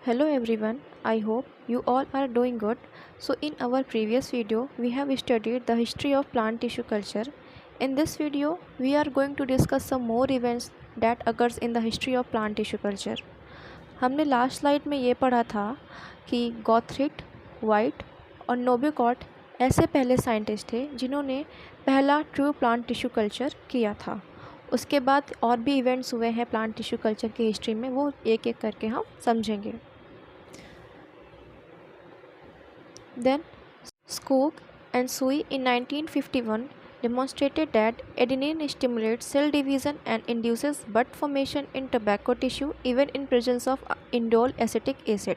Hello everyone, I hope you all are doing good. So in our previous video, we have studied the history of plant tissue culture. In this video, we are going to discuss some more events that occurs in the history of plant tissue culture. हमने last slide में ये पढ़ा था कि गॉथरिट, white और नोबिकॉट ऐसे पहले scientist थे जिन्होंने पहला ट्रू प्लांट टिश्यू कल्चर किया था। उसके बाद और भी इवेंट्स हुए हैं प्लांट टिश्यू कल्चर की हिस्ट्री में, वो एक एक करके हम समझेंगे। Then, Skoog and Sui in 1951 demonstrated that adenine stimulates cell division and induces bud formation in tobacco tissue even in presence of indole acetic acid.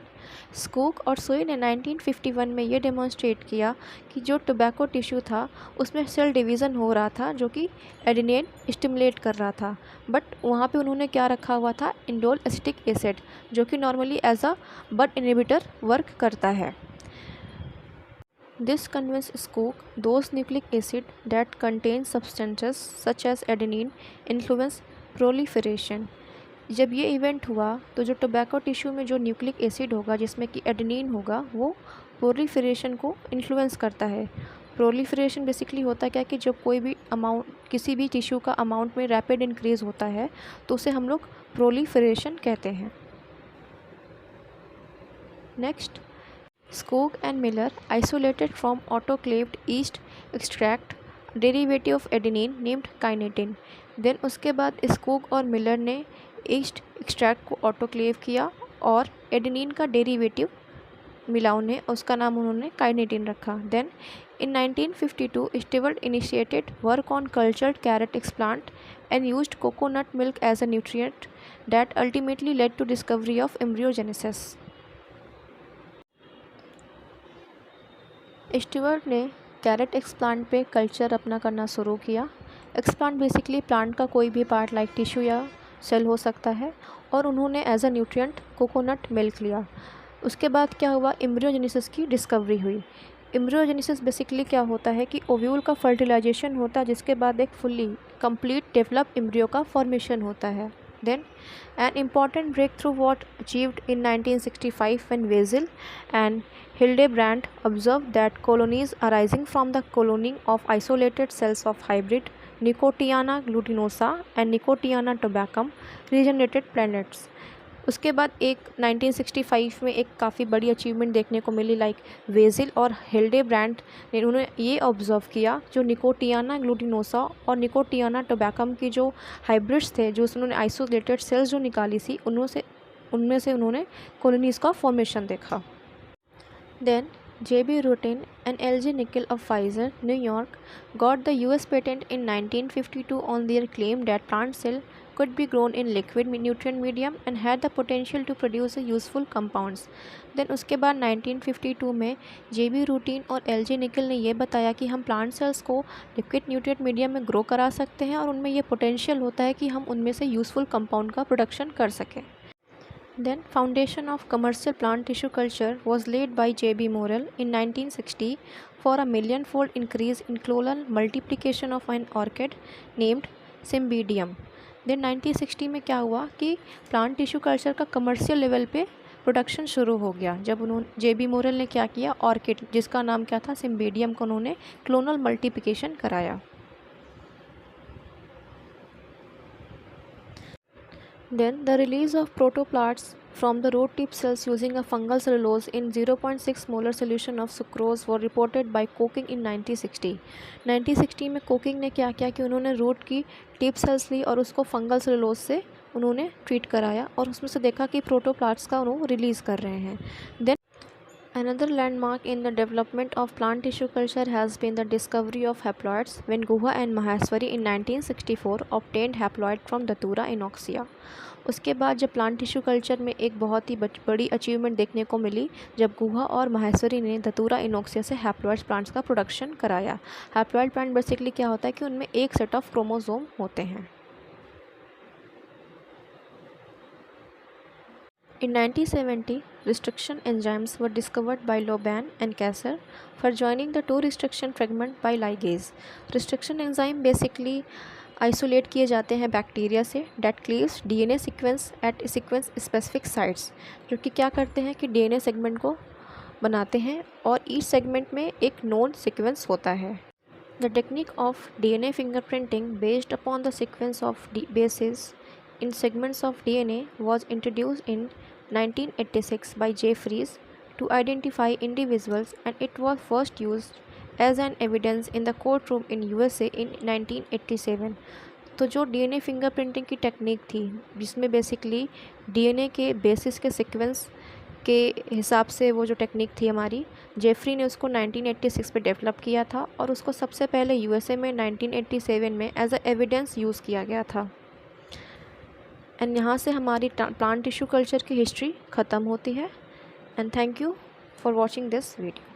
स्कूक और सुई ने 1951 में ये डेमोन्स्ट्रेट किया कि जो टोबैको टिश्यू था उसमें सेल डिवीज़न हो रहा था जो कि एडिनिन स्टिमुलेट कर रहा था, बट वहाँ पे उन्होंने क्या रखा हुआ था, इंडोल एसिटिक एसिड, जो कि normally as a bud inhibitor work करता है। This convinced Skoog those nucleic acid that contain substances such as adenine influence proliferation। जब ये इवेंट हुआ तो जो टोबैको टिश्यू में जो न्यूक्लिक एसिड होगा जिसमें कि एडेनिन होगा वो प्रोलिफरेशन को इन्फ्लुएंस करता है। प्रोलिफरेशन बेसिकली होता क्या कि जब कोई भी अमाउंट किसी भी टिश्यू का अमाउंट में रैपिड इंक्रीज होता है तो उसे हम लोग प्रोलिफरेशन कहते हैं। Next, Skoog and Miller isolated from autoclaved yeast extract derivative of adenine named kinetin। Then उसके बाद स्कूग और मिलर ने ईस्ट एक्सट्रैक्ट को ऑटोक्लेव किया और एडेनिन का डेरिवेटिव मिला उन्हें, उसका नाम उन्होंने काइनेटिन रखा। Then in 1952 Stewart initiated work on cultured carrot explant and used coconut milk as a nutrient that ultimately led to discovery of embryogenesis. Stewart ने कैरेट एक्सप्लांट पे कल्चर अपना करना शुरू किया। एक्सप्लांट बेसिकली प्लांट का कोई भी पार्ट लाइक टिश्यू या सेल हो सकता है, और उन्होंने as a nutrient coconut milk लिया। उसके बाद क्या हुआ, एम्ब्रियोजेनेसिस की डिस्कवरी हुई। एम्ब्रियोजेनेसिस बेसिकली क्या होता है कि ओव्यूल का फर्टिलाइजेशन होता है जिसके बाद एक फुल्ली कंप्लीट डेवलप एम्ब्रियो का फॉर्मेशन होता है। Then, an important breakthrough was achieved in 1965 when Wesel and Hildebrandt observed that colonies arising from the cloning of isolated cells of hybrid Nicotiana glutinosa and Nicotiana tabacum regenerated planets। उसके बाद एक 1965 में एक काफ़ी बड़ी achievement देखने को मिली, like वेजिल और हिल्डेब्रांड ने उन्होंने ये ऑब्जर्व किया जो निकोटियाना ग्लूटिनोसा और निकोटियाना टोबैकम की जो हाइब्रिड्स थे, जो उन्होंने आइसोलेटेड सेल्स जो निकाली थी उनमें से उन्होंने कॉलोनीज़ का फॉर्मेशन देखा। Then J.B. Rutin and L.G. Nickel of Pfizer, New York, got the U.S. patent in 1952 on their claim that plant cell could be grown in liquid nutrient medium and had the potential to produce useful compounds। Then उसके बाद 1952 में J.B. Rutin और L.G. Nickel ने ये बताया कि हम plant cells को लिक्विड न्यूट्रिएंट मीडियम में ग्रो करा सकते हैं और उनमें ये पोटेंशियल होता है कि हम उनमें से यूज़फुल कंपाउंड का प्रोडक्शन कर सकें। Then foundation of commercial plant tissue culture was laid by J.B. Morrell in 1960 for a million-fold increase in clonal multiplication of an orchid named Cymbidium। Then 1960 में क्या हुआ कि प्लांट टिश्यू कल्चर का commercial level पे production शुरू हो गया जब उन्होंने J.B. मोरेल ने क्या किया, ऑर्किड जिसका नाम क्या था, सिम्बीडियम को उन्होंने क्लोनल मल्टीप्लिकेशन कराया। Then the release of protoplasts from the root tip cells using a fungal cellulose in 0.6 molar solution of sucrose were reported by Cooking in 1960। 1960 में कोकिंग ने क्या किया कि उन्होंने रूट की टिप सेल्स ली और उसको फंगल सेलुलोज से उन्होंने ट्रीट कराया और उसमें से देखा कि प्रोटोप्लास्ट का उन्होंने रिलीज़ कर रहे हैं। Then Another landmark in the development of plant tissue culture has been the discovery of haploids when Guha and Maheshwari in 1964 obtained haploid from Datura inoxia। उसके बाद जब प्लांट टिश्यू कल्चर में एक बहुत ही बड़ी अचीवमेंट देखने को मिली जब गुहा और माहेश्वरी ने दतूरा इनोक्सिया से हैप्लॉइड प्लांट्स का प्रोडक्शन कराया। हैप्लॉइड प्लांट बेसिकली क्या होता है कि उनमें एक सेट ऑफ क्रोमोसोम होते हैं। In 1970, restriction enzymes were discovered by Loban and Kasser for joining the two restriction fragment by ligase। Restriction enzyme basically isolate किए जाते हैं बैक्टीरिया से that cleaves DNA sequence at sequence specific sites, जो कि क्या करते हैं कि डीएनए सेगमेंट को बनाते हैं और ईच सेगमेंट में एक नोन सीक्वेंस होता है। The technique of DNA fingerprinting based upon the sequence of bases in segments of DNA was introduced in 1986 by Jeffries to identify individuals, and it was first used as an evidence in the courtroom in USA in 1987। तो जो DNA fingerprinting की technique थी, जिसमें basically DNA के basis के sequence के हिसाब से वो जो टेक्निक थी हमारी, जेफरी ने उसको 1986 पे डेवलप किया था और उसको सबसे पहले यूएसए में 1987 में एज अ एविडेंस यूज़ किया गया था। एंड यहाँ से हमारी प्लांट टिश्यू कल्चर की हिस्ट्री ख़त्म होती है। And thank you for watching this video.